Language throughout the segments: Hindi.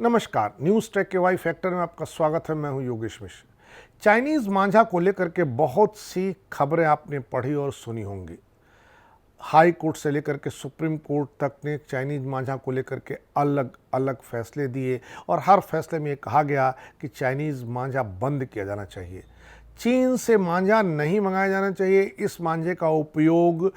नमस्कार, न्यूज़ टेक के वाई फैक्टर में आपका स्वागत है। मैं हूं योगेश मिश्र। चाइनीज़ मांझा को लेकर के बहुत सी खबरें आपने पढ़ी और सुनी होंगी। हाई कोर्ट से लेकर के सुप्रीम कोर्ट तक ने चाइनीज़ मांझा को लेकर के अलग अलग फैसले दिए और हर फैसले में ये कहा गया कि चाइनीज़ मांझा बंद किया जाना चाहिए। चीन से मांझा नहीं मंगाया जाना चाहिए। इस मांझे का उपयोग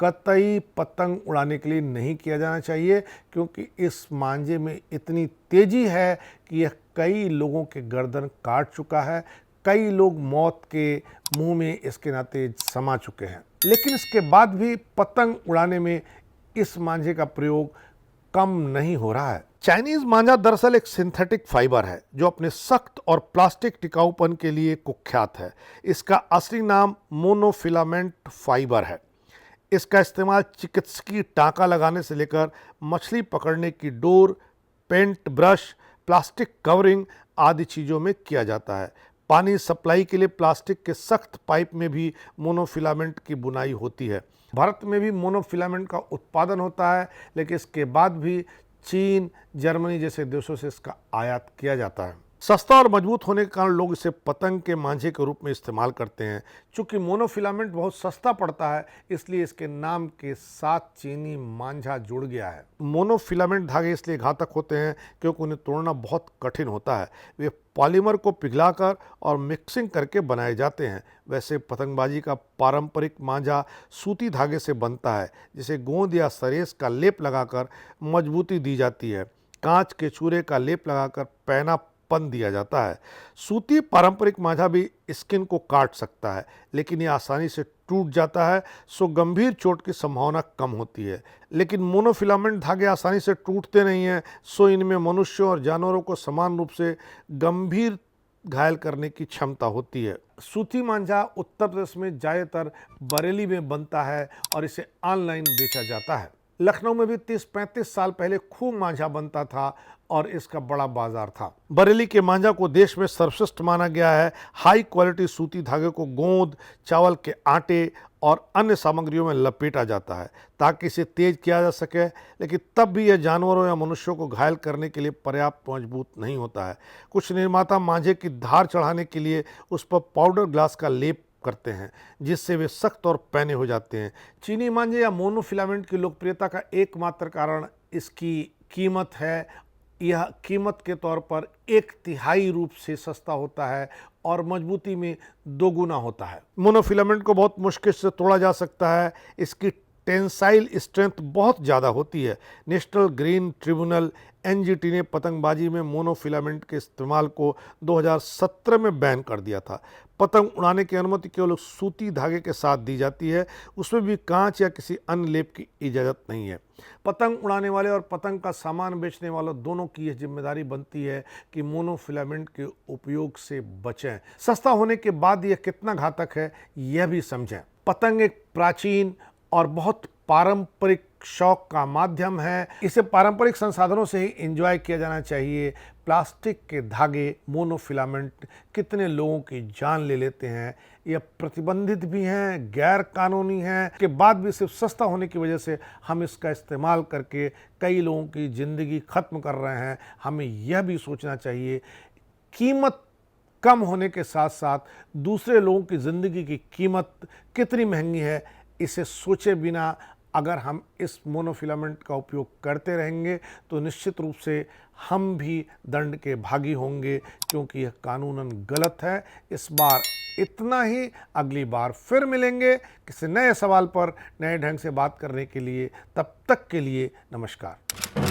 कतई पतंग उड़ाने के लिए नहीं किया जाना चाहिए, क्योंकि इस मांझे में इतनी तेज़ी है कि यह कई लोगों के गर्दन काट चुका है। कई लोग मौत के मुंह में इसके नाते समा चुके हैं। लेकिन इसके बाद भी पतंग उड़ाने में इस मांझे का प्रयोग कम नहीं हो रहा है। चाइनीज मांझा दरअसल एक सिंथेटिक फाइबर है जो अपने सख्त और प्लास्टिक टिकाऊपन के लिए कुख्यात है। इसका असली नाम मोनोफिलामेंट फाइबर है। इसका इस्तेमाल चिकित्सकीय टाँका लगाने से लेकर मछली पकड़ने की डोर, पेंट ब्रश, प्लास्टिक कवरिंग आदि चीज़ों में किया जाता है। पानी सप्लाई के लिए प्लास्टिक के सख्त पाइप में भी मोनोफिलामेंट की बुनाई होती है। भारत में भी मोनोफिलामेंट का उत्पादन होता है, लेकिन इसके बाद भी चीन, जर्मनी जैसे देशों से इसका आयात किया जाता है। सस्ता और मजबूत होने के कारण लोग इसे पतंग के मांझे के रूप में इस्तेमाल करते हैं। चूँकि मोनोफिलामेंट बहुत सस्ता पड़ता है, इसलिए इसके नाम के साथ चीनी मांझा जुड़ गया है। मोनोफिलामेंट धागे इसलिए घातक होते हैं क्योंकि उन्हें तोड़ना बहुत कठिन होता है। वे पॉलीमर को पिघलाकर और मिक्सिंग करके बनाए जाते हैं। वैसे पतंगबाजी का पारंपरिक मांझा सूती धागे से बनता है, जिसे गोंद या सरेस का लेप लगाकर मजबूती दी जाती है। कांच के चूरे का लेप लगाकर पैना दिया जाता है। सूती पारंपरिक मांझा भी स्किन को काट सकता है, लेकिन यह आसानी से टूट जाता है, सो गंभीर चोट की संभावना कम होती है। लेकिन मोनोफिलामेंट धागे आसानी से टूटते नहीं हैं, सो इनमें मनुष्यों और जानवरों को समान रूप से गंभीर घायल करने की क्षमता होती है। सूती मांझा उत्तर प्रदेश में ज़्यादातर बरेली में बनता है और इसे ऑनलाइन बेचा जाता है। लखनऊ में भी 30-35 साल पहले खूब मांझा बनता था और इसका बड़ा बाजार था। बरेली के मांझा को देश में सर्वश्रेष्ठ माना गया है। हाई क्वालिटी सूती धागे को गोंद, चावल के आटे और अन्य सामग्रियों में लपेटा जाता है ताकि इसे तेज किया जा सके, लेकिन तब भी यह जानवरों या मनुष्यों को घायल करने के लिए पर्याप्त मजबूत नहीं होता है। कुछ निर्माता मांझे की धार चढ़ाने के लिए उस पर पाउडर ग्लास का लेप करते हैं, जिससे वे सख्त और पैने हो जाते हैं। चीनी मांझे या मोनोफिलामेंट की लोकप्रियता का एकमात्र कारण इसकी कीमत है। यह कीमत के तौर पर 1/3 रूप से सस्ता होता है और मजबूती में 2 गुना होता है। मोनोफिलामेंट को बहुत मुश्किल से तोड़ा जा सकता है। इसकी टेंसाइल स्ट्रेंथ बहुत ज़्यादा होती है। नेशनल ग्रीन ट्रिब्यूनल एनजीटी ने पतंगबाजी में मोनोफिलामेंट के इस्तेमाल को 2017 में बैन कर दिया था। पतंग उड़ाने की अनुमति केवल सूती धागे के साथ दी जाती है, उसमें भी कांच या किसी अन्य लेप की इजाज़त नहीं है। पतंग उड़ाने वाले और पतंग का सामान बेचने वालों दोनों की यह जिम्मेदारी बनती है कि मोनोफिलामेंट के उपयोग से बचें। सस्ता होने के बाद यह कितना घातक है यह भी समझें। पतंग एक प्राचीन और बहुत पारंपरिक शौक का माध्यम है। इसे पारंपरिक संसाधनों से ही एंजॉय किया जाना चाहिए। प्लास्टिक के धागे, मोनोफिलामेंट कितने लोगों की जान ले लेते हैं। यह प्रतिबंधित भी हैं, गैर कानूनी हैं। के बाद भी सिर्फ सस्ता होने की वजह से हम इसका इस्तेमाल करके कई लोगों की ज़िंदगी ख़त्म कर रहे हैं। हमें यह भी सोचना चाहिए, कीमत कम होने के साथ साथ दूसरे लोगों की ज़िंदगी की कीमत कितनी महंगी है, इसे सोचे बिना अगर हम इस मोनोफिलामेंट का उपयोग करते रहेंगे तो निश्चित रूप से हम भी दंड के भागी होंगे, क्योंकि यह कानूनन गलत है। इस बार इतना ही। अगली बार फिर मिलेंगे किसी नए सवाल पर नए ढंग से बात करने के लिए। तब तक के लिए नमस्कार।